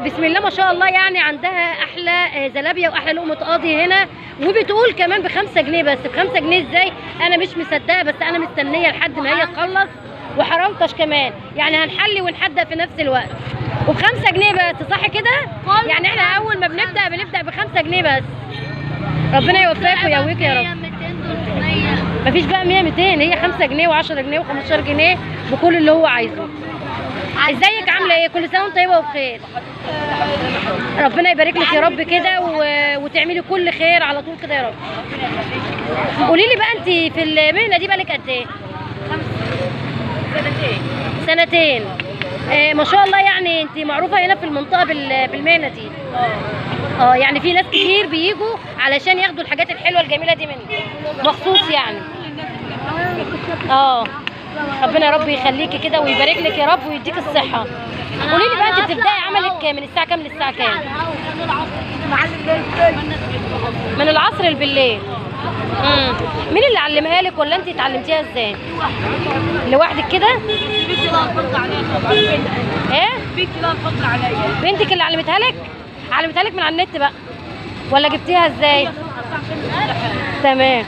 بسم الله ما شاء الله، يعني عندها احلى زلابيه واحلى لقمه قاضي هنا، وبتقول كمان ب5 جنيه بس. ب5 جنيه ازاي؟ انا مش مصدقه، بس انا مستنيه لحد ما هي تخلص. وحرامطش كمان، يعني هنحلي ونحدق في نفس الوقت. وب5 جنيه بس، صح كده؟ يعني احنا اول ما بنبدا ب5 جنيه بس. ربنا يوفقك ويقويك يا رب. مفيش بقى 100 200، هي 5 جنيه و10 جنيه و15 جنيه بكل اللي هو عايزه. ازيك عامله ايه؟ كل سنه وانت طيبه وبخير. ربنا يبارك لك يا رب كده وتعملي كل خير على طول كده يا رب. قولي لي بقى، انت في المهنه دي بقالك قد ايه؟ 2 سنين. ما شاء الله، يعني انت معروفه هنا في المنطقه بالمهنه دي. يعني في ناس كتير بيجوا علشان ياخدوا الحاجات الحلوه الجميله دي منك مخصوص يعني. ربنا يا رب يخليكي كده ويبارك لك يا رب ويديك الصحه. قولي لي بقى، انت بتبداي عملك من الساعه كام للساعه كام؟ من العصر بالليل. مين اللي علمها لك، ولا انت اتعلمتيها ازاي؟ لوحدك كده؟ ايه؟ بنتك اللي علمتها لك؟ علمتها لك من على النت بقى ولا جبتيها ازاي؟ تمام.